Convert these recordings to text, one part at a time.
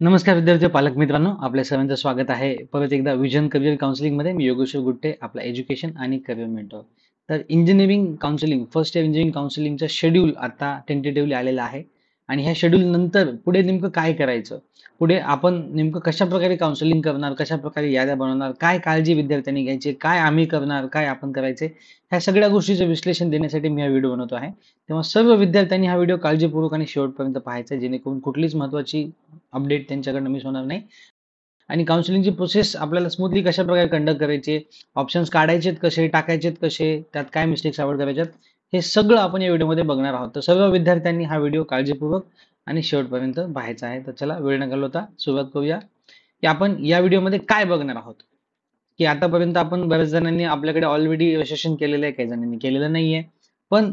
नमस्कार विद्यार्थी पालक मित्रांनो, आपल्या सर्वांचं स्वागत आहे परत एकदा विजन करिअर काउन्सिलिंगमध्ये. मी योगेश्वर गुट्टे, आपला एज्युकेशन आणि करिअर मेंटॉर. तर engineering counselling, first year engineering काउन्सिलिंगचा शेड्यूल आता टेंटेटिव्हली आलेला आहे. आणि ह्या शेड्यूल नंतर पुढे नेमकं काय करायचं, पुढे आपण नेमकं कशा प्रकारे काउन्सिलिंग करणार, कशा प्रकारे याद्या बनवणार, काय काळजी विद्यार्थ्यांनी घ्यायची, काय आम्ही करणार, काय आपण करायचे, ह्या सगळ्या गोष्टीचं विश्लेषण देण्यासाठी मी हा व्हिडिओ बनवतो आहे. तेव्हा सर्व विद्यार्थ्यांनी हा व्हिडिओ काळजीपूर्वक आणि शेवटपर्यंत पाहायचा, जेणेकरून कुठलीच महत्त्वाची अपडेट त्यांच्याकडनं मिस होणार नाही. आणि काउन्सिलिंगची प्रोसेस आपल्याला स्मूथली कशा प्रकारे कंडक्ट करायची, ऑप्शन्स काढायचेत कसे, टाकायचेत कसे, त्यात काय मिस्टेक्स अवॉइड करायच्यात, हे सगळं आपण या व्हिडिओमध्ये बघणार आहोत. तर सर्व विद्यार्थ्यांनी हा व्हिडिओ काळजीपूर्वक आणि शेवटपर्यंत पाहायचा आहे. तर चला वेळ न घालवता सुरुवात करूया, की आपण या व्हिडिओमध्ये काय बघणार आहोत. की आतापर्यंत आपण बऱ्याच जणांनी आपल्याकडे ऑलरेडी रजिस्ट्रेशन केलेलं आहे, काही जणांनी केलेलं नाहीये. पण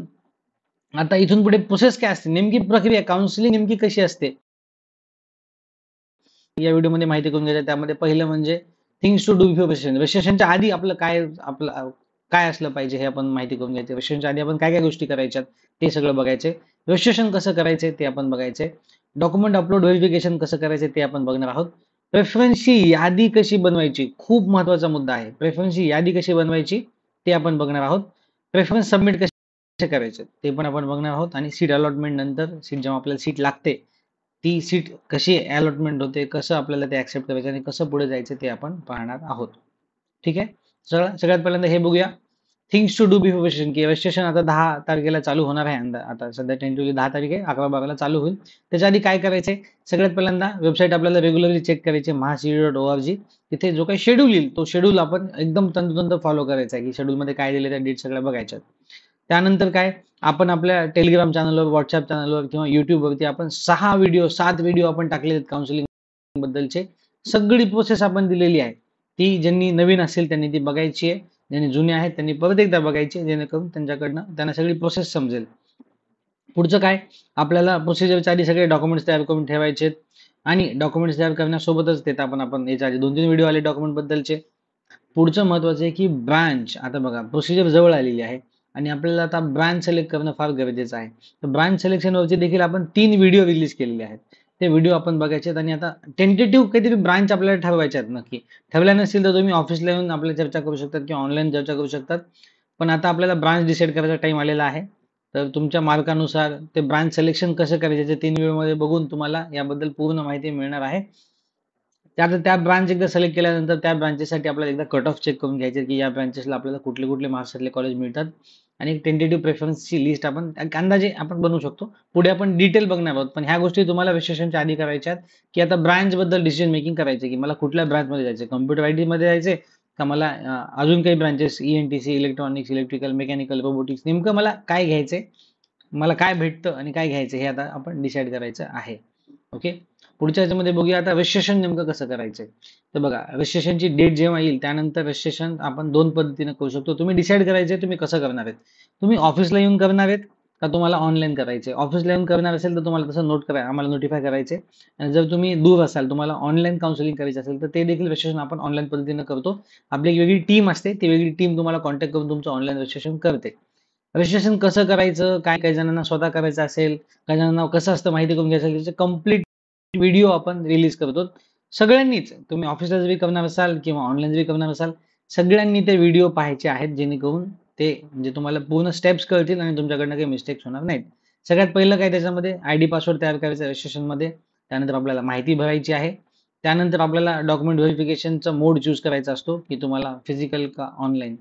आता इथून पुढे प्रोसेस काय असते, नेमकी प्रक्रिया काउन्सिलिंग नेमकी कशी असते, या व्हिडिओमध्ये माहिती करून घ्यायचं. त्यामध्ये पहिलं म्हणजे things to do before registration. रजिस्ट्रेशनच्या आधी आपलं काय असलं पाहिजे हे आपण माहिती करून घ्यायचं. रजिस्ट्रेशनच्या आधी आपण काय काय गोष्टी करायच्यात ते सगळं बघायचे. रजिस्ट्रेशन कसं करायचे ते आपण बघायचे. डॉक्युमेंट अपलोड व्हेरिफिकेशन कसं करायचे ते आपण बघणार आहोत. प्रेफरन्सची यादी कशी बनवायची, खूप महत्वाचा मुद्दा आहे. प्रेफरन्सची यादी कशी बनवायची ते आपण बघणार आहोत. प्रेफरन्स सबमिट कसे करायचे ते पण आपण बघणार आहोत. आणि सीट अलॉटमेंट नंतर जेव्हा आपल्याला सीट लागते, ती सीट कशी अलॉटमेंट होते, कसं आपल्याला ते ऍक्सेप्ट करायचं आणि कसं पुढे जायचं ते आपण पाहणार आहोत. ठीक आहे. सगळ्यात पहिल्यांदा हे बघूया, things to do before registration. की रजिस्ट्रेशन आता 10 तारखेला चालू होणार आहे. आता सध्या टेंटिव्हली 10 तारीख आहे, 11-12 चालू होईल. त्याच्या आधी काय करायचंय, सगळ्यात पहिल्यांदा वेबसाईट आपल्याला रेग्युलरली चेक करायची, महासीडी.org. तिथे जो काही शेड्यूल येईल तो शेड्यूल आपण एकदम तंतोतंत फॉलो करायचा आहे, की शेड्यूलमध्ये काय दिले त्या डेट सगळ्या बघायच्या. त्यानंतर काय, आपण आपल्या टेलिग्राम चॅनलवर, व्हॉट्सअप चॅनलवर किंवा युट्यूबवरती आपण 7 व्हिडिओ आपण टाकले आहेत काउन्सिलिंग बद्दलचे. सगळी प्रोसेस आपण दिलेली आहे. ती ज्यांनी नवीन असेल त्यांनी ती बघायची आहे, ज्यांनी जुने आहेत त्यांनी परत एकदा बघायची आहे, जेणेकरून त्यांना सगळी प्रोसेस समजेल. पुढचं काय, आपल्याला प्रोसिजरच्या आधी सगळे डॉक्युमेंट्स तयार करून ठेवायचे. आणि डॉक्युमेंट्स तयार करण्यासोबतच ते आपण याच्या आधी 2-3 व्हिडिओ आले डॉक्युमेंट बद्दलचे. पुढचं महत्वाचं आहे की ब्रांच, आता बघा प्रोसिजर जवळ आलेली आहे आणि आपल्याला आता ब्रांच सिलेक्ट करणं फार गरजेचं आहे. तर ब्रांच सिलेक्शन वरती देखील आपण 3 व्हिडिओ रिलीज केलेले आहेत. ते व्हिडिओ आपण बघायचे आहेत. आणि आता टेंटेटिव्ह काहीतरी ब्रांच आपल्याला ठरवायच्या आहेत नक्की. ठरवल्या नसतील तर तुम्ही ऑफिसला येऊन आपल्या चर्चा करू शकतात किंवा ऑनलाईन चर्चा करू शकतात. पण आता आपल्याला ब्रांच डिसाईड करायचा टाइम आलेला आहे. तर तुमच्या मार्कानुसार ते ब्रांच सिलेक्शन कसं करायचे ते 3 व्हिडिओमध्ये बघून तुम्हाला याबद्दल पूर्ण माहिती मिळणार आहे. त्या ब्रांच एकदा सिलेक्ट केल्यानंतर त्या ब्रांचेससाठी आपल्याला एकदा कट ऑफ चेक करून घ्यायचे, की या ब्रांचेसला आपल्याला कुठले कुठले महाराष्ट्रातले कॉलेज मिळतात. आणि एक टेंटेटिव्ह प्रेफरन्सची लिस्ट आपण अंदाजे आपण बनवू शकतो. पुढे आपण डिटेल बघणार आहोत, पण ह्या गोष्टी तुम्हाला रजिस्ट्रेशनच्या आधी करायच्या आहेत. की आता ब्रांच बद्दल डिसिजन मेकिंग करायचे, की मला कुठल्या ब्रांचमध्ये जायचे, कम्प्युटर आयटी मध्ये जायचे का, मला अजून काही branches, ENTC, electronics, electrical, mechanical, robotics, नेमकं मला काय घ्यायचंय, मला काय भेटतं आणि काय घ्यायचं हे आता आपण डिसाईड करायचं आहे. ओके. पुढच्या ह्याच्यामध्ये बघूया आता रजिस्ट्रेशन नेमकं कसं करायचंय. तर बघा, रजिस्ट्रेशनची डेट जेव्हा येईल त्यानंतर रजिस्ट्रेशन आपण 2 पद्धतीने करू शकतो. तुम्ही डिसाईड करायचे तुम्ही कसं करणार आहेत. तुम्ही ऑफिसला येऊन करणार आहेत का तुम्हाला ऑनलाईन करायचे. ऑफिसला येऊन करणार असेल तर तुम्हाला तसं नोट करा, आम्हाला नोटिफाय करायचे. आणि जर तुम्ही दूर असाल, तुम्हाला ऑनलाईन काउन्सिलिंग करायचं असेल तर ते देखील रजिस्ट्रेशन आपण ऑनलाईन पद्धतीने करतो. आपली एक वेगळी टीम असते, ती वेगळी टीम तुम्हाला कॉन्टॅक्ट करून तुमचं ऑनलाईन रजिस्ट्रेशन करते. रजिस्ट्रेशन कसं करायचं, काय काही जणांना स्वतः करायचं असेल, काही जणांना कसं असतं माहिती करून घ्यायचं, त्याचे कम्प्लीट व्हिडिओ आपण रिलीज करतो. सगळ्यांनीच, तुम्ही ऑफिसला जरी करणार असाल किंवा ऑनलाईन जरी करणार असाल, सगळ्यांनी ते व्हिडिओ पाहायचे आहेत, जेणेकरून ते म्हणजे तुम्हाला पूर्ण स्टेप्स कळतील आणि तुमच्याकडनं काही मिस्टेक्स होणार नाहीत. सगळ्यात पहिलं काय, त्याच्यामध्ये आयडी पासवर्ड तयार करायचा रजिस्ट्रेशन मध्ये. त्यानंतर आपल्याला माहिती भरायची आहे. त्यानंतर आपल्याला डॉक्युमेंट व्हेरिफिकेशनचा मोड चूज करायचा असतो, की तुम्हाला फिजिकल का ऑनलाईन.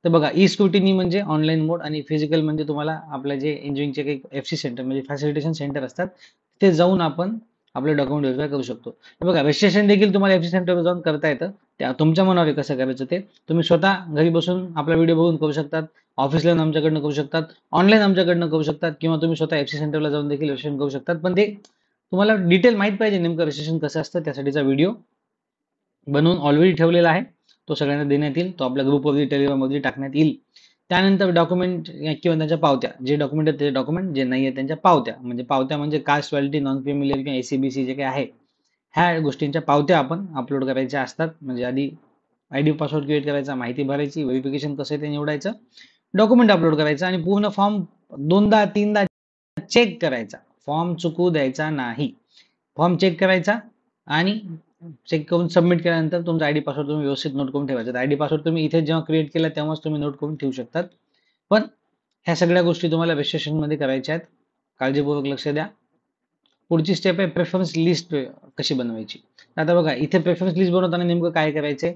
तर बघा, ई स्क्रुटिनी म्हणजे ऑनलाईन मोड आणि फिजिकल म्हणजे तुम्हाला आपल्या जे इंजिनिअरिंगचे काही एफसी सेंटर म्हणजे फॅसिलिटेशन सेंटर असतात, ते जाऊन आपण आपले डॉक्युमेंट व्हेरीफाय करू शकतो. हे बघा, रजिस्ट्रेशन देखील तुम्हाला एफसी सेंटरवर जाऊन करता येतं. त्या तुमच्या मनावर आहे कसं करायचं ते. तुम्ही स्वतः घरी बसून आपला व्हिडिओ बघून करू शकतात, ऑफिसला येऊन आमच्याकडनं करू शकतात, ऑनलाईन आमच्याकडनं करू शकतात, किंवा तुम्ही स्वतः एफसी सेंटरला जाऊन देखील रजिस्ट्रेशन करू शकतात. पण ते तुम्हाला डिटेल माहित पाहिजे नेमकं रजिस्ट्रेशन कसं असतं, त्यासाठीचा व्हिडिओ बनवून ऑलरेडी ठेवलेला आहे. तो सगळ्यांना देण्यात येईल, तो आपल्या ग्रुपवरती टेलिग्रामवरती टाकण्यात येईल. त्यानंतर डॉक्युमेंट किंवा त्यांच्या पावत्या, जे डॉक्युमेंट आहेत ते डॉक्युमेंट, जे नाही आहे त्यांच्या पावत्या. म्हणजे पावत्या म्हणजे कास्ट व्हॅलिडिटी, नॉन फेमिलियर किंवा एसीबीसी जे काही आहे, ह्या गोष्टींच्या पावत्या आपण अपलोड करायच्या असतात. म्हणजे आधी आयडी पासवर्ड क्रिएट करायचा, माहिती भरायची, व्हेरिफिकेशन कसं आहे ते निवडायचं, डॉक्युमेंट अपलोड करायचं आणि पूर्ण फॉर्म 2दा-3दा चेक करायचा. फॉर्म चुकू द्यायचा नाही. फॉर्म चेक करायचा आणि चेक करून सबमिट केल्यानंतर तुमचा आयडी पासवर्ड तुम्ही व्यवस्थित नोट करून ठेवायचा. आयडी पासवर्ड तुम्ही इथे जेव्हा क्रिएट केला तेव्हाच तुम्ही नोट करून ठेवू शकतात. पण ह्या सगळ्या गोष्टी तुम्हाला रजिस्ट्रेशन मध्ये करायच्या आहेत. काळजीपूर्वक लक्ष द्या. पुढची स्टेप आहे प्रेफरन्स लिस्ट कशी बनवायची. आता बघा इथे प्रेफरन्स लिस्ट बनवताना नेमकं काय करायचंय,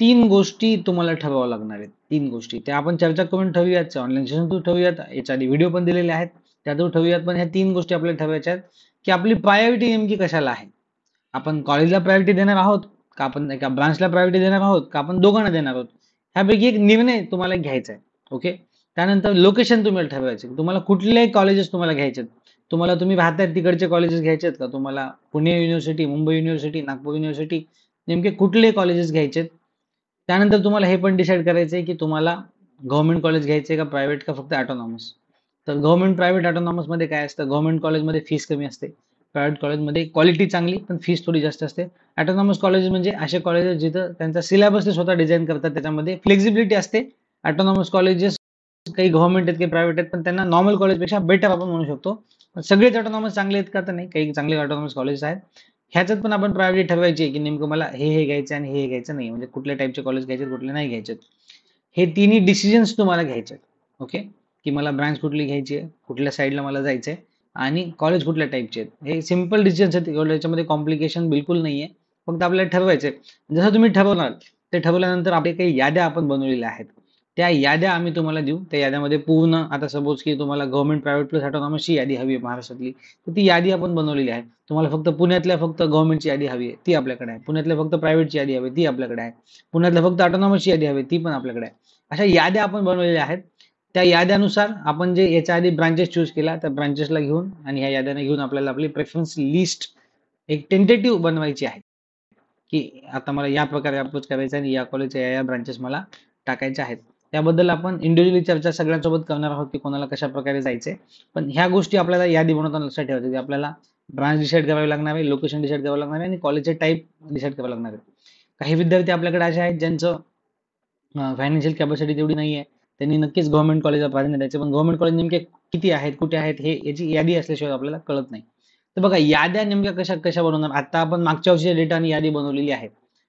3 गोष्टी तुम्हाला ठरवावं लागणार आहेत. 3 गोष्टी त्या आपण चर्चा करून ठेवूयात, ऑनलाईन सेशन थ्रू ठेवूयात, याच्या आधी व्हिडिओ पण दिलेले आहेत त्यातून ठेवूयात. पण ह्या 3 गोष्टी आपल्याला ठरवायच्या आहेत की आपली प्रायोरिटी नेमकी कशाला आहे. आपण कॉलेजला प्रायोरिटी देणार आहोत का, आपण एका ब्रांचला प्रायोरिटी देणार आहोत का, आपण दोघांना देणार आहोत. ह्यापैकी एक निर्णय तुम्हाला घ्यायचा आहे. ओके. त्यानंतर लोकेशन तुम्हाला ठरवायचे, तुम्हाला कुठले कॉलेजेस तुम्हाला घ्यायचे. तुम्हाला तुम्ही राहतात तिकडचे कॉलेजेस घ्यायचे आहेत का, तुम्हाला Pune university, Mumbai university, Nagpur university, नेमके कुठले कॉलेजेस घ्यायचे. त्यानंतर तुम्हाला हे पण डिसाईड करायचं आहे की तुम्हाला गव्हर्नमेंट कॉलेज घ्यायचे का प्रायव्हेट का फक्त ऑटोनॉमस. तर गव्हर्नमेंट प्रायव्हेट ऑटोनॉमस मध्ये काय असतं, गव्हर्नमेंट कॉलेजमध्ये फीस कमी असते, प्रायव्हेट कॉलेजमध्ये क्वालिटी चांगली पण फीस थोडी जास्त असते. ऑटोनॉमस कॉलेज म्हणजे असे कॉलेजेस जिथं त्यांचा सिलेबस ते स्वतः डिझाईन करतात, त्याच्यामध्ये फ्लेक्झिबिलिटी असते. ऑटोनॉमस कॉलेजेस काही गव्हर्नमेंट आहेत काही प्रायव्हेट आहेत, पण त्यांना नॉर्मल कॉलेजपेक्षा बेटर आपण म्हणू शकतो. सगळेच ऑटोनॉमस चांगले आहेत का, तर नाही, काही चांगले ऑटोनॉमस कॉलेज आहेत. ह्याच्यात पण आपण प्रायोरिटी ठरवायची आहे की नेमकं मला हे घ्यायचं आणि हे घ्यायचं नाही, म्हणजे कुठल्या टाईपचे कॉलेज घ्यायचे कुठले नाही घ्यायचे. हे तिन्ही डिसिजन्स तुम्हाला घ्यायचे. ओके. की मला ब्रांच कुठली घ्यायची आहे, कुठल्या साईडला मला जायचंय आणि कॉलेज कुठल्या टाईपचे आहेत. हे सिम्पल डिसिजन्स आहेत, याच्यामध्ये कॉम्प्लिकेशन बिलकुल नाहीये. फक्त आपल्याला ठरवायचंय. जसं तुम्ही ठरवणार ते ठरवल्यानंतर आपले काही याद्या आपण बनवलेल्या आहेत, त्या याद्या आम्ही तुम्हाला देऊ. त्या याद्यामध्ये पूर्ण, आता सपोज की तुम्हाला गव्हर्नमेंट प्रायव्हेट प्लस ऑटोनॉमसची यादी हवी आहे महाराष्ट्रातली, तर ती यादी आपण बनवलेली आहे. तुम्हाला फक्त पुण्यातल्या फक्त गव्हर्नमेंटची यादी हवी आहे, ती आपल्याकडे आहे. पुण्यातल्या फक्त प्रायव्हेटची यादी हवी ती आपल्याकडे आहे. पुण्यातल्या फक्त ऑटोनॉमसची यादी हवी ती पण आपल्याकडे आहे. अशा याद्या आपण बनवलेल्या आहेत. त्या याद्यानुसार आपण जे याच्या आधी ब्रांचेस चूज केला त्या ब्रांचेसला घेऊन आणि ह्या याद्याने घेऊन आपल्याला आपली प्रेफरन्स लिस्ट एक टेंटेटिव्ह बनवायची आहे की आता मला या प्रकारे अप्रोच करायचा आणि या कॉलेजच्या या ब्रांचेस मला टाकायच्या आहेत. त्याबद्दल आपण इंडिव्हिज्युअली चर्चा सगळ्यांसोबत करणार आहोत की कोणाला कशा प्रकारे जायचंय. पण ह्या गोष्टी आपल्याला यादी बनवताना लक्षात ठेवायचं की आपल्याला ब्रांच डिसाईड करावी लागणार आहे, लोकेशन डिसाईड करावं लागणार आहे आणि कॉलेजचे टाईप डिसाईड करावं लागणार आहे. काही विद्यार्थी आपल्याकडे असे आहेत ज्यांचं फायनान्शियल कॅपॅसिटी तेवढी नाही आहे, त्यांनी नक्कीच गव्हर्नमेंट कॉलेजला प्राधान्य द्यायचे. पण गव्हर्नमेंट कॉलेज नेमके किती आहेत, कुठे आहेत, हे याची यादी असल्याशिवाय आपल्याला कळत नाही. तर बघा याद्या नेमक्या कशा कशा बनवणार. आता आपण मागच्या वर्षीच्या डेटाने यादी बनवलेली आहे,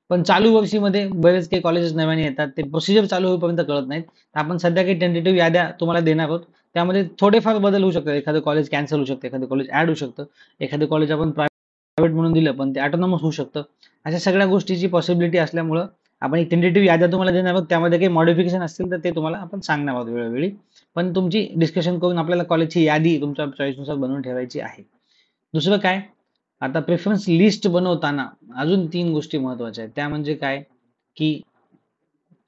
पण चालू वर्षीमध्ये बरेच काही कॉलेजेस नव्याने येतात, ते प्रोसिजर चालू होईपर्यंत कळत नाहीत. आपण सध्या काही टेंटेटिव्ह याद्या तुम्हाला देणार आहोत. त्यामध्ये थोडेफार बदल होऊ शकतात. एखादं कॉलेज कॅन्सल होऊ शकतं, एखादं कॉलेज ऍड होऊ शकतं, एखादं कॉलेज आपण प्रायव्हेट म्हणून दिलं पण ते ऑटोनॉमस होऊ शकतं. अशा सगळ्या गोष्टीची पॉसिबिलिटी असल्यामुळं आपण एक टेंटेटिव्ह याद्या तुम्हाला देणार आहोत. त्यामध्ये काही मॉडिफिकेशन असतील तर ते तुम्हाला आपण सांगणार आहोत वेळोवेळी. पण तुमची डिस्कशन करून आपल्याला कॉलेजची यादी तुमच्या चॉईसनुसार बनवून ठेवायची आहे. दुसरं काय, आता प्रेफरन्स लिस्ट बनवताना अजून 3 गोष्टी महत्वाच्या आहेत. त्या म्हणजे काय, की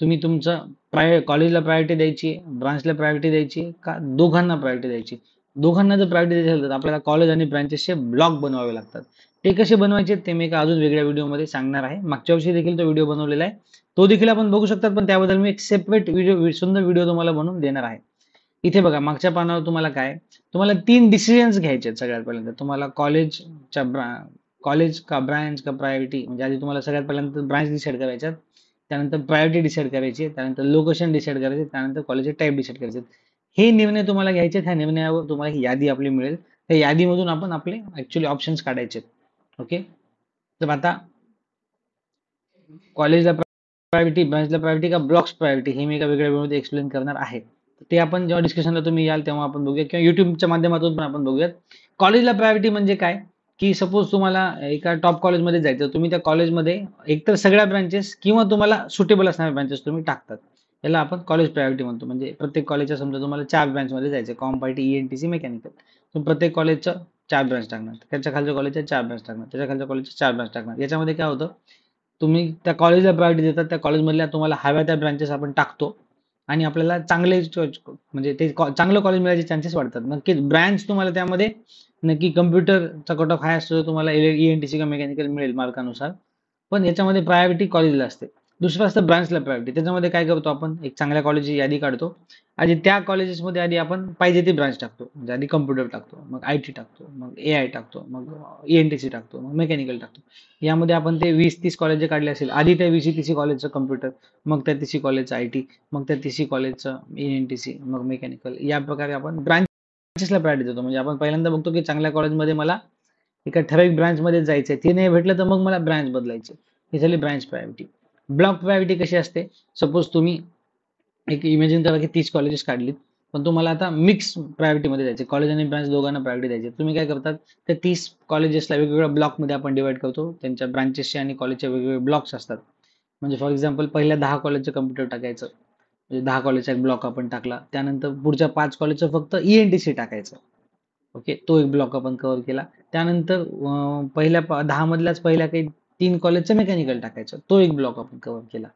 तुम्ही तुमचं कॉलेजला प्रायोरिटी द्यायची, ब्रांचला प्रायोरिटी द्यायची का दोघांना प्रायोरिटी द्यायची. दोघांना जर प्रायोरिटी द्यायची असेल तर आपल्याला कॉलेज आणि ब्रांचेसचे ब्लॉक बनवावे लागतात. ते कसे बनवायचे ते मी एका अजून वेगळ्या व्हिडिओमध्ये सांगणार आहे. मागच्या वर्षी देखील तो व्हिडिओ बनवलेला आहे, तो देखील आपण बघू शकतात. पण त्याबद्दल मी एक सेपरेट व्हिडिओ, सुंदर व्हिडिओ तुम्हाला बनवून देणार आहे. इथे बघा मागच्या पानावर तुम्हाला काय, तुम्हाला 3 डिसिजन्स घ्यायचे आहेत. सगळ्यात पहिल्यांदा तुम्हाला कॉलेज का ब्रांच का प्रायोरिटी, म्हणजे आधी तुम्हाला सगळ्यात पहिल्यांदा ब्रांच डिसाईड करायच्यात, त्यानंतर प्रायोरिटी डिसाईड करायची, त्यानंतर लोकेशन डिसाईड करायचे, त्यानंतर कॉलेजचे टाईप डिसाईड करायचे. हे निर्णय तुम्हाला घ्यायचे. ह्या निर्णयावर तुम्हाला ही यादी आपली मिळेल. त्या यादीमधून आपण आपले ऍक्च्युअली ऑप्शन्स काढायचे. ओके. तर आता कॉलेजला प्रायोरिटी, ब्रांचला प्रायोरिटी का ब्लॉक्स प्रायोरिटी, हे मी एका वेगळ्या वेळेमध्ये एक्सप्लेन करणार आहे. ते आपण जेव्हा डिस्कशनला तुम्ही याल तेव्हा आपण बघूया, किंवा युट्यूबच्या माध्यमातून पण आपण बघूयात. कॉलेजला प्रायोरिटी म्हणजे काय, की सपोज तुम्हाला एका टॉप कॉलेजमध्ये जायचं, तुम्ही त्या कॉलेजमध्ये एकतर सगळ्या ब्रांचेस किंवा तुम्हाला सुटेबल असणाऱ्या ब्रांचेस तुम्ही टाकतात. याला आपण कॉलेज प्रायोरिटी म्हणतो. म्हणजे प्रत्येक कॉलेजच्या समजा तुम्हाला 4 ब्रांचमध्ये जायचं, कॉम्प आयटी, ईएनटीसी, मेकॅनिकल, तुम्ही प्रत्येक कॉलेजचं 4 ब्रांच टाकणार, त्याच्या खालच्या कॉलेजच्या 4 ब्रांच टाकणार, त्याच्या खालच्या कॉलेजच्या 4 ब्रांच टाकणार. याच्यामध्ये काय होतं, तुम्ही त्या कॉलेजला प्रायोरिटी देतात, त्या कॉलेजमधल्या तुम्हाला हव्या त्या ब्रांचेस आपण टाकतो आणि आपल्याला चांगले म्हणजे ते चांगलं कॉलेज मिळायचे चान्सेस वाढतात. नक्कीच ब्रँच तुम्हाला त्यामध्ये नक्की कम्प्युटरचा कट ऑफ हाय असतो, तुम्हाला ईएनटीसी किंवा मेकॅनिकल मिळेल मार्कानुसार. पण याच्यामध्ये प्रायोरिटी कॉलेजला असते. दुसरं असतं ब्रांचला प्रायोरिटी. त्याच्यामध्ये काय करतो, आपण एक चांगल्या कॉलेजची यादी काढतो आणि त्या कॉलेजेसमध्ये आधी आपण पाहिजे ती ब्रांच टाकतो. म्हणजे आधी कम्प्युटर टाकतो, मग आयटी टाकतो, मग एआय टाकतो, मग ईएनटीसी टाकतो, मग मेकॅनिकल टाकतो. यामध्ये आपण ते 20-30 कॉलेज काढले असेल, आधी त्या 20-30 कॉलेजचं कम्प्युटर, मग त्या 30 कॉलेजचं आयटी, मग त्या 30 कॉलेजचं ईएनटीसी, मग मेकॅनिकल. या प्रकारे आपण ब्रांचेसला प्रायोरिटी देतो. म्हणजे आपण पहिल्यांदा बघतो की चांगल्या कॉलेजमध्ये मला एका ठराविक ब्रांचमध्ये जायचंय, ते नाही भेटलं तर मग मला ब्रांच बदलायची. ही झाली ब्रांच प्रायोरिटी. ब्लॉक प्रायोरिटी कशी असते? सपोज तुम्ही एक इमॅजिन करा की 30 कॉलेजेस काढलीत, पण तुम्हाला आता मिक्स प्रायोरिटीमध्ये जायचे, कॉलेज आणि ब्रांच दोघांना प्रायोरिटी द्यायची. तुम्ही काय करतात, त्या 30 कॉलेजेसला वेगवेगळ्या ब्लॉकमध्ये आपण डिवाइड करतो. त्यांच्या ब्रांचेसचे आणि कॉलेजचे वेगवेगळे ब्लॉक्स असतात. म्हणजे फॉर एक्झाम्पल पहिल्या 10 कॉलेजचं कम्प्युटर टाकायचं, म्हणजे 10 कॉलेजचा एक ब्लॉक आपण टाकला. त्यानंतर पुढच्या 5 कॉलेजचं फक्त ENTC टाकायचं. ओके, तो एक ब्लॉक आपण कव्हर केला. त्यानंतर पहिल्या 10 मधल्याच पहिल्या काही 3 कॉलेजचं मेकॅनिकल टाकायचं, तो एक ब्लॉक आपण कव्हर केला.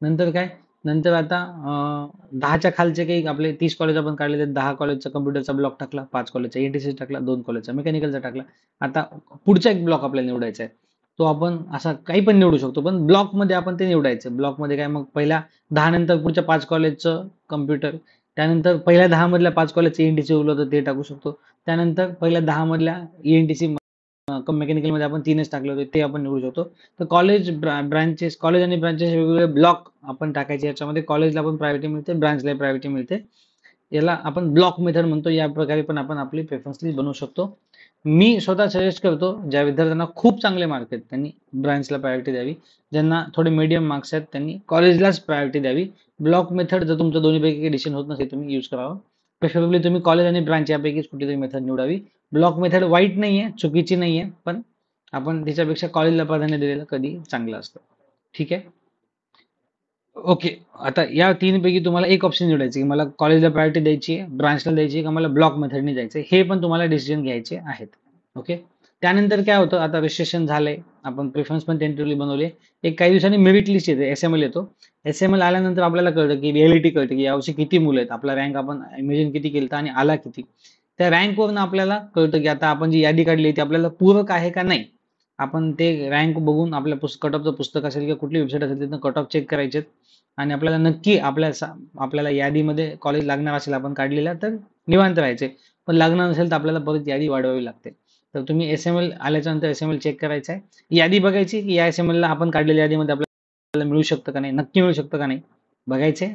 नंतर काय, नंतर आता 10च्या खालचे काही आपले 30 कॉलेज आपण काढले, तर 10 कॉलेजचा कम्प्युटरचा ब्लॉक टाकला, 5 कॉलेजचा ENTC टाकला, 2 कॉलेजचा मेकॅनिकलचा टाकला. आता पुढचा एक ब्लॉक आपल्याला निवडायचा आहे. तो आपण असा काही पण निवडू शकतो, पण ब्लॉकमध्ये आपण ते निवडायचं. ब्लॉकमध्ये काय, मग पहिल्या 10 नंतर पुढच्या 5 कॉलेजचं कम्प्युटर, त्यानंतर पहिल्या 10 मधल्या 5 कॉलेजचं ENTC उरलं तर ते टाकू शकतो. त्यानंतर पहिल्या 10 मधल्या ENTC मेकॅनिकलमध्ये आपण 3च टाकले होते, ते आपण निवडू शकतो. तर कॉलेज ब्रांचेस, कॉलेज आणि ब्रांचेस वेगवेगळे ब्लॉक आपण टाकायचे. याच्यामध्ये कॉलेजला पण प्रायोरिटी मिळते, ब्रांचला प्रायोरिटी मिळते. याला आपण ब्लॉक मेथड म्हणतो. या प्रकारे पण आपण आपली प्रेफरन्स लिस्ट बनवू शकतो. मी स्वतः सजेस्ट करतो, ज्या विद्यार्थ्यांना खूप चांगले मार्क आहेत त्यांनी ब्रांचला प्रायोरिटी द्यावी, ज्यांना थोडे मीडियम मार्क्स आहेत त्यांनी कॉलेजलाच प्रायोरिटी द्यावी. ब्लॉक मेथड जर तुमचं दोन्हीपैकी डिसिजन होत नसेल, तुम्ही यूज करावं. प्रेफरेबली तुम्ही कॉलेज आणि ब्रांच यापैकीच कुठलीतरी मेथड निवडावी. ब्लॉक मेथड वाईट नाहीये, चुकीची नाहीये, पण आपण त्याच्यापेक्षा कॉलेजला प्राधान्य दिलेलं कधी चांगलं असतं. ठीक आहे. ओके, आता या 3 पैकी तुम्हाला एक ऑप्शन निवडायचं की मला कॉलेजला प्रायोरिटी द्यायची आहे, ब्रांचला द्यायची आहे, का मला ब्लॉक मेथडने जायचं, हे पण तुम्हाला डिसिजन घ्यायचे आहेत. ओके. त्यानंतर काय होतं, आता रजिस्ट्रेशन झालंय, आपण प्रेफरन्स पण टेंटेटिव्हली बनवले. एक काही दिवसांनी मेरिट लिस्ट येते, SML येतो. SML आल्यानंतर आपल्याला कळतं की रिअलिटी कळते की यावर्षी किती मुलं आहेत, आपला रँक आपण इमेजिन किती केलं आणि आला किती. त्या रँकवरून आपल्याला कळतं की आता आपण जी यादी काढली ती आपल्याला पूरक आहे का नाही. आपण ते रँक बघून आपल्या कट ऑफचं पुस्तक असेल किंवा कुठली वेबसाईट असेल तिथं कट ऑफ चेक करायचे आणि आपल्याला नक्की आपल्याला यादीमध्ये कॉलेज लागणार असेल आपण काढलेला तर निवांत राहायचे. पण लागणार नसेल तर आपल्याला परत यादी वाढवावी लागते. तर तुम्ही SML आल्याच्या नंतर SML चेक करायचं आहे, यादी बघायची की या SML ला आपण काढलेल्या यादीमध्ये आपल्याला मिळू शकतं का नाही, नक्की मिळू शकतं का नाही बघायचे.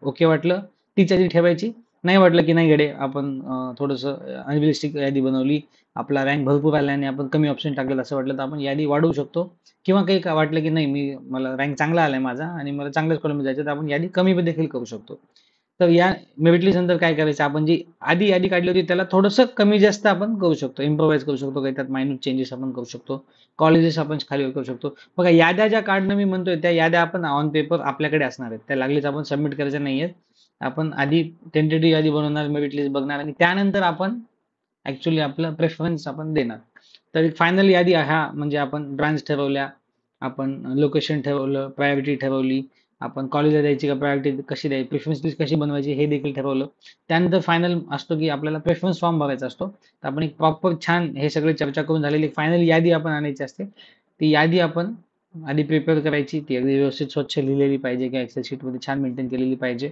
ओके वाटलं तीच यादी ठेवायची, नाही वाटलं की नाही गडे आपण थोडंसं अनरिलिस्टिक यादी बनवली, आपला रँक भरपूर आला आणि आपण कमी ऑप्शन टाकलेलं असं वाटलं तर आपण यादी वाढवू शकतो. किंवा काही वाटलं की नाही मला रँक चांगला आलाय माझा आणि मला चांगल्याच कॉलेजमध्ये जायचं, तर आपण यादी कमी देखील करू शकतो. तर या मेरिट लिस्ट नंतर काय करायचं, आपण जी आधी यादी काढली होती त्याला थोडंसं कमी जास्त आपण करू शकतो, इम्प्रोवाइज करू शकतो, काही त्यात मायन्यूट चेंजेस आपण करू शकतो, कॉलेजेस आपण खाली करू शकतो. बघा, याद्या ज्या काढणं मी म्हणतोय त्या याद्या आपण ऑन पेपर आपल्याकडे असणार आहेत, त्या लागलीच आपण सबमिट करायच्या नाहीयेत. आपण आधी टेंटेटिव्ह यादी बनवणार, मेरिट लिस्ट बघणार आणि त्यानंतर आपण ऍक्च्युली आपलं प्रेफरन्स आपण देणार. तर एक फायनल यादी हा म्हणजे आपण ब्रांच ठरवल्या, आपण लोकेशन ठरवलं, प्रायोरिटी ठरवली, आपण कॉलेजला द्यायची का प्रायोरिटी कशी द्यायची, प्रेफरन्स लिस्ट कशी बनवायची हे देखील ठरवलं. त्यानंतर फायनल असतो की आपल्याला प्रेफरन्स फॉर्म भरायचा असतो. तर आपण एक प्रॉपर छान हे सगळे चर्चा करून झालेली फायनल यादी आपण आणायची असते. ती यादी आपण आधी प्रिपेअर करायची, ती अगदी व्यवस्थित स्वच्छ लिहिलेली पाहिजे किंवा एक्सेल शीटमध्ये छान मेंटेन केलेली पाहिजे.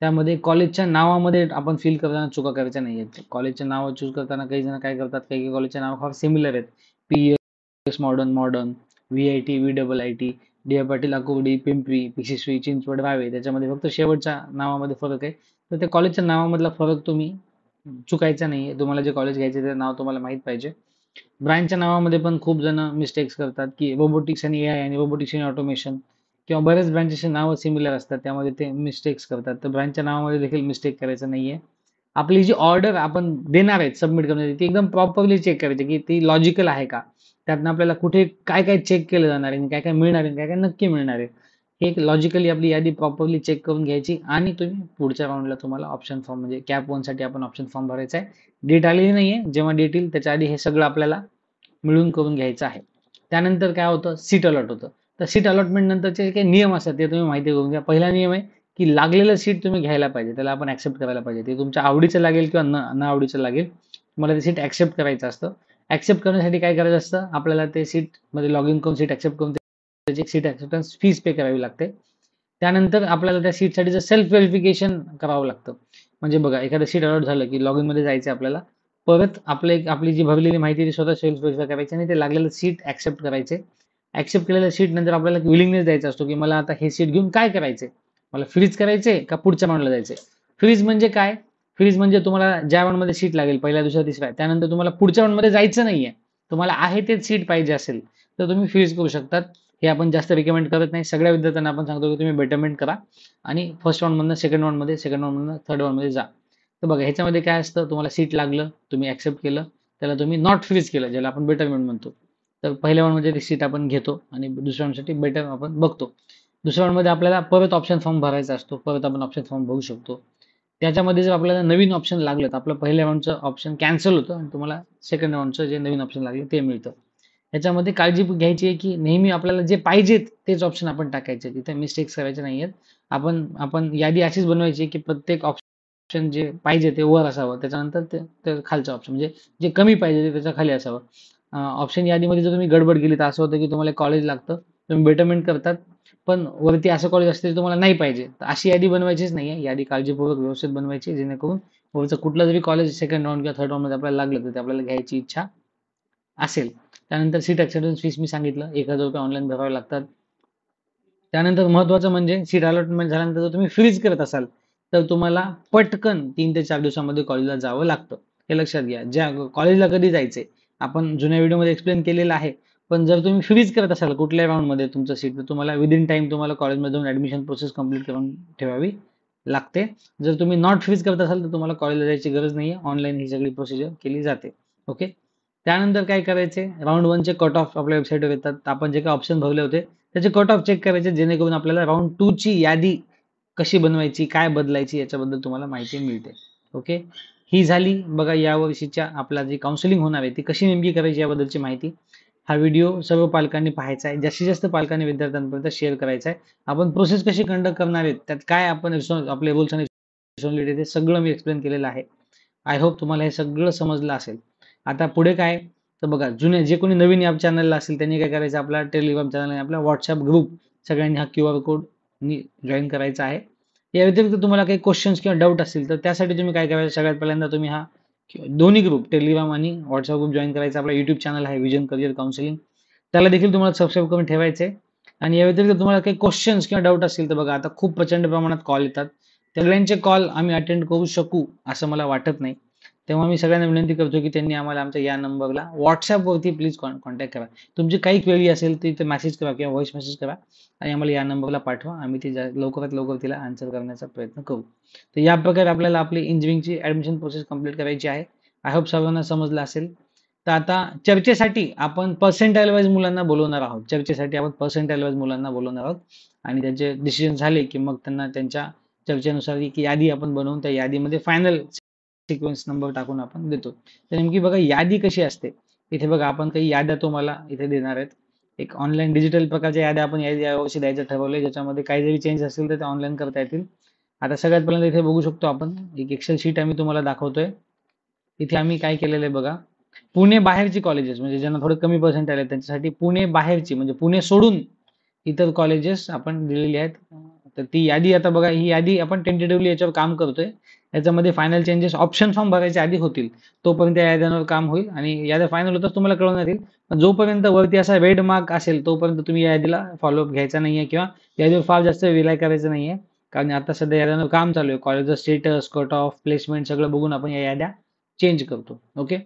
त्यामध्ये कॉलेजच्या नावामध्ये आपण फिल करताना चुका करायच्या नाहीयेत. कॉलेजचे नाव चूज करताना काही जण काय करतात, काही काही कॉलेजचे नाव फार सिमिलर आहेत. PS modern, VIT, VIIT, DI Patil अकोगडी, पिंपरी, PCSवी, चिंचवड, भावे, त्याच्यामध्ये फक्त शेवटच्या नावामध्ये फरक आहे. तर त्या कॉलेजच्या नावामधला फरक तुम्ही चुकायचा नाहीये. तुम्हाला जे कॉलेज घ्यायचे ते नाव तुम्हाला माहित पाहिजे. ब्रँचच्या नावामध्ये पण खूप जण मिस्टेक्स करतात की रोबोटिक्स आणि AI आणि रोबोटिक्स आणि ऑटोमेशन किंवा बऱ्याच ब्रँचेसची नावं सिमिलर असतात, त्यामध्ये ते मिस्टेक्स करतात. तर ब्रँचच्या नावामध्ये देखील मिस्टेक करायचं नाहीये. आपली जी ऑर्डर आपण देणार आहेत सबमिट करण्याची ती एकदम प्रॉपरली चेक करायची की ती लॉजिकल आहे का, त्यातनं आपल्याला कुठे काय काय चेक केलं जाणार आहे, काय काय मिळणार आहे, काय काय नक्की मिळणार आहे, हे एक लॉजिकली आपली यादी प्रॉपरली चेक करून घ्यायची आणि तुम्ही पुढच्या राऊंडला तुम्हाला ऑप्शन फॉर्म म्हणजे कॅप 1 साठी आपण ऑप्शन फॉर्म भरायचा आहे. डेट आलेली नाहीये, जेव्हा डेट येईल त्याच्या आधी हे सगळं आपल्याला मिळून करून घ्यायचं आहे. त्यानंतर काय होतं, सीट अलॉट होतं. तर सीट अलॉटमेंट नंतरचे काही नियम असतात ते तुम्ही माहिती करून घ्या. पहिला नियम आहे की लागलेलं सीट तुम्ही घ्यायला पाहिजे, त्याला आपण ऍक्सेप्ट करायला पाहिजे. ते तुमच्या आवडीचं लागेल किंवा न आवडीचं लागेल, तुम्हाला ते सीट ऍक्सेप्ट करायचं असतं. ऍक्सेप्ट करण्यासाठी काय करायचं असतं, आपल्याला ते सीट मध्ये लॉग इन करून सीट ऍक्सेप्ट करून त्याची सीट ऍक्सेप्टन्स फीस पे करावी लागते. त्यानंतर आपल्याला त्या सीटसाठीचं सेल्फ व्हेरिफिकेशन करावं लागतं. म्हणजे बघा, एखादं सीट अलॉट झालं की लॉग इन मध्ये जायचं आपल्याला, परत आपली जी भरलेली माहिती ती स्वतः सेल्फ व्हेरिफाय करायची आणि ते लागलेलं सीट ऍक्सेप्ट करायचे. ऍक्सेप्ट केलेल्या सीट नंतर आपल्याला विलिंगनेस द्यायचा असतो की मला आता हे सीट घेऊन काय करायचंय, मला फ्रीज करायचे का पुढच्या राऊंडला जायचंय. फ्रीज म्हणजे काय, फ्रीज म्हणजे तुम्हाला ज्या राऊंडमध्ये सीट लागेल पहिल्या, दुसऱ्या, तिसऱ्या, त्यानंतर तुम्हाला पुढच्या राऊंडमध्ये जायचं नाहीये, तुम्हाला आहे तेच सीट पाहिजे असेल तर तुम्ही फ्रीज करू शकतात. हे आपण जास्त रिकमेंड करत नाही. सगळ्या विद्यार्थ्यांना आपण सांगतो की तुम्ही बेटरमेंट करा आणि फर्स्ट राऊंडमधनं सेकंड राऊंडमध्ये, सेकंड राऊंडमधनं थर्ड राऊंडमध्ये जा. तर बघा ह्याच्यामध्ये काय असतं, तुम्हाला सीट लागलं, तुम्ही ऍक्सेप्ट केलं, त्याला तुम्ही नॉट फ्रीज केलं, ज्याला आपण बेटरमेंट म्हणतो. तर पहिल्या राऊंडमध्ये ती सीट आपण घेतो आणि दुसऱ्या राऊंडसाठी बेटर आपण बघतो. दुसऱ्या राऊंडमध्ये आपल्याला परत ऑप्शन फॉर्म भरायचा असतो, परत आपण ऑप्शन फॉर्म भरू शकतो. त्याच्यामध्ये जर आपल्याला नवीन ऑप्शन लागलं तर आपलं पहिल्या राऊंडचं ऑप्शन कॅन्सल होतं आणि तुम्हाला सेकंड राऊंडचं जे नवीन ऑप्शन लागले ते मिळतं. याच्यामध्ये काळजी घ्यायची आहे की नेहमी आपल्याला जे पाहिजेत तेच ऑप्शन आपण टाकायचे, तिथे मिस्टेक्स करायचे नाहीयेत. आपण आपण यादी अशीच बनवायची की प्रत्येक ऑप्शन जे पाहिजे ते वर असावं, त्याच्यानंतर ते खालचं ऑप्शन म्हणजे जे कमी पाहिजे ते त्याच्या खाली असावं. ऑप्शन यादीमध्ये जर तुम्ही गडबड केली तर असं होतं की तुम्हाला कॉलेज लागतं, तुम्ही बेटरमेंट करतात, पण वरती असं कॉलेज असते तुम्हाला नाही पाहिजे. तर अशी यादी बनवायचीच नाहीये. यादी काळजीपूर्वक व्यवस्थित बनवायची, जेणेकरून वरचं कुठलं जरी कॉलेज सेकंड राऊंड किंवा थर्ड राऊंडमध्ये आपल्याला लागलं तर ते आपल्याला घ्यायची इच्छा असेल. त्यानंतर सीट ऍक्सेप्टन्स फीस मी सांगितलं, 1,000 रुपये ऑनलाईन भरावे लागतात. त्यानंतर महत्वाचं म्हणजे सीट अलॉटमेंट झाल्यानंतर जर तुम्ही फ्रीज करत असाल तर तुम्हाला पटकन 3 ते 4 दिवसामध्ये कॉलेजला जावं लागतं. हे लक्षात घ्या. ज्या कॉलेजला कधी जायचंय आपण जुन्या व्हिडिओमध्ये एक्सप्लेन केलेलं आहे. पण जर तुम्ही फ्रीज करत असाल कुठल्याही राऊंडमध्ये तुमचं सीट, तर तुम्हाला विदिन टाइम तुम्हाला कॉलेजमध्ये जाऊन ऍडमिशन प्रोसेस कंप्लीट करून ठेवावी लागते. जर तुम्ही नॉट फ्रीज करत असाल तर तुम्हाला कॉलेजला जायची गरज नाहीये, ऑनलाईन ही सगळी प्रोसिजर केली जाते. ओके. त्यानंतर काय करायचे, राऊंड 1 कट ऑफ आपल्या वेबसाईटवर येतात. आपण जे काही ऑप्शन भरले होते त्याचे कट ऑफ चेक करायचे, जेणेकरून आपल्याला राऊंड 2 ची यादी कशी बनवायची, काय बदलायची याच्याबद्दल तुम्हाला माहिती मिळते. ओके. ही झाली बघा या वर्षीच्या आपला जी काउन्सिलिंग होणार आहे ती कशी नेमकी करायची याबद्दलची माहिती. हा व्हिडिओ सर्व पालकांनी पाहायचा आहे, जास्तीत जास्त पालकांनी विद्यार्थ्यांपर्यंत शेअर करायचा आहे. आपण प्रोसेस कशी कंडक्ट करणार आहेत, त्यात काय आपण आपले रूल्स आणि रिस्पॉन्सिबिलिटी ते सगळं मी एक्सप्लेन केलेलं आहे. आय होप तुम्हाला हे सगळं समजलं असेल. आता पुढे काय, तर बघा जुने जे कोणी नवीन या चॅनलला असेल त्यांनी काय करायचं, आपला टेलिग्राम चॅनल आणि आपला व्हॉट्सअप ग्रुप सगळ्यांनी हा QR कोड जॉईन करायचा आहे. या व्यतिरिक्त तुम्हाला काही क्वेश्चन्स किंवा डाऊट असतील तर त्यासाठी तुम्ही काय करायचं, सगळ्यात पहिल्यांदा तुम्ही हा दोन्ही ग्रुप टेलिग्राम आणि व्हॉट्सअप ग्रुप जॉईन करायचा. आपला युट्यूब चॅनल आहे विजन करिअर काउन्सिलिंग, त्याला देखील तुम्हाला सबस्क्राईब करून ठेवायचे. आणि या व्यतिरिक्त तुम्हाला काही क्वेश्चन्स किंवा डाऊट असतील तर बघा आता खूप प्रचंड प्रमाणात कॉल येतात, सगळ्यांचे कॉल आम्ही अटेंड करू शकू असं मला वाटत नाही. तेव्हा मी सगळ्यांना विनंती करतो की त्यांनी आम्हाला आमच्या या नंबरला व्हॉट्सअपवरती प्लीज कॉन्टॅक्ट करा. तुमची काही क्वेरी असेल ती मेसेज करा किंवा व्हॉइस मेसेज करा आणि आम्हाला या नंबरला पाठवा. आम्ही ती लवकरात लवकर तिला आन्सर करण्याचा प्रयत्न करू. तर या प्रकारे आपल्याला आपली इंजिनिअरिंगची ऍडमिशन प्रोसेस कंप्लीट करायची आहे. आय होप सर्वांना समजलं असेल. तर आता चर्चेसाठी आपण पर्सेंटाईल वाईज मुलांना बोलवणार आहोत. चर्चेसाठी आपण पर्सेंटाईल वाईज मुलांना बोलवणार आहोत आणि त्यांचे डिसिजन झाले की मग त्यांना त्यांच्या चर्चेनुसार एक यादी आपण बनवून त्या यादीमध्ये फायनल सिक्वेन्स नंबर टाकून आपण देतो. तर नेमकी बघा यादी कशी असते. इथे बघा आपण काही याद्या तुम्हाला इथे देणार आहेत. एक ऑनलाईन डिजिटल प्रकारच्या याद्या आपण यावर्षी द्यायचं ठरवलंय, ज्याच्यामध्ये काही जरी चेंज असतील तर ते ऑनलाईन करता येतील. आता सगळ्यात पहिल्यांदा इथे बघू शकतो आपण एक एक्सेल शीट आम्ही तुम्हाला दाखवतोय. इथे आम्ही काय केलेलं आहे बघा, पुणे बाहेरची कॉलेजेस म्हणजे ज्यांना थोडं कमी पर्सेंट आले त्यांच्यासाठी पुणे बाहेरची म्हणजे पुणे सोडून इतर कॉलेजेस आपण दिलेली आहेत. तर ती यादी आता बघा, ही यादी आपण टेंटेटिव्हली याच्यावर काम करतोय. याच्यामध्ये फायनल चेंजेस ऑप्शन फॉर्म भरायच्या आधी होतील, तोपर्यंत या याद्यांवर काम होईल आणि याद्या फायनल होताच तुम्हाला कळवण्यात येईल. पण जोपर्यंत वरती असा रेड मार्क असेल तोपर्यंत तुम्ही या यादीला फॉलोअप घ्यायचा नाहीये किंवा यादीवर फार जास्त रिलाय करायचं नाहीये, कारण आता सध्या याद्यांवर काम चालू आहे. कॉलेजचं स्टेटस, कट ऑफ, प्लेसमेंट सगळं बघून आपण या याद्या चेंज करतो. ओके.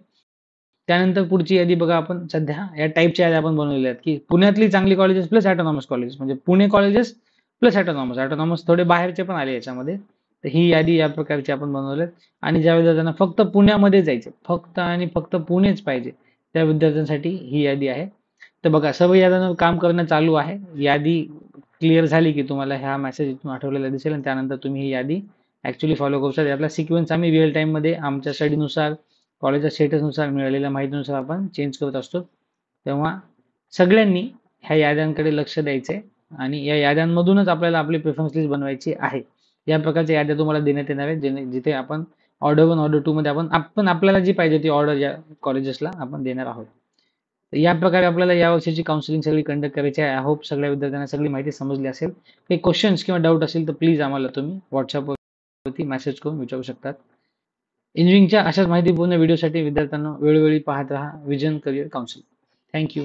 त्यानंतर पुढची यादी बघा, आपण सध्या या टाईपच्या याद्या आपण बनवलेल्या आहेत की पुण्यातली चांगली कॉलेजेस प्लस ऑटोनॉमस कॉलेज म्हणजे पुणे कॉलेजेस प्लस ऑटोनॉमस थोडे बाहेरचे पण आले याच्यामध्ये. तर ही यादी या प्रकारची आपण बनवलेत आणि ज्या विद्यार्थ्यांना फक्त पुण्यामध्ये जायचे, फक्त आणि फक्त पुणेच पाहिजे, त्या विद्यार्थ्यांसाठी ही यादी आहे. तर बघा सर्व याद्यांवर काम करणं चालू आहे. यादी क्लिअर झाली की तुम्हाला ह्या मेसेज इथून आठवलेला दिसेल आणि त्यानंतर तुम्ही ही यादी ऍक्च्युली फॉलो करू शकता. यातला सिक्वेन्स आम्ही रिअल टाइम मध्ये आमच्या स्टडीनुसार, कॉलेजच्या स्टेटसनुसार, मिळालेल्या माहितीनुसार आपण चेंज करत असतो. तेव्हा सगळ्यांनी ह्या याद्यांकडे लक्ष द्यायचे आणि या याद्यांमधूनच आपल्याला आपली प्रेफरन्स लिस्ट बनवायची आहे. या प्रकारच्या याद्या तुम्हाला देण्यात येणार आहेत, जिथे आपण ऑर्डर 1, ऑर्डर 2 मध्ये आपण आपल्याला जी पाहिजे ती ऑर्डर या कॉलेजेसला आपण देणार आहोत. तर या प्रकारे आपल्याला या वर्षीची काउन्सिलिंग सगळी कंडक्ट करायची आहे. आय होप सगळ्या विद्यार्थ्यांना सगळी माहिती समजली असेल. काही क्वेश्चन्स किंवा डाऊट असेल तर प्लीज आम्हाला तुम्ही व्हॉट्सअपवरती मेसेज करून विचारू शकतात. इंजिनिअरिंगच्या अशाच माहितीपूर्ण व्हिडिओसाठी विद्यार्थ्यांना वेळोवेळी पाहत राहा विजन करिअर काउन्सिल. थँक्यू.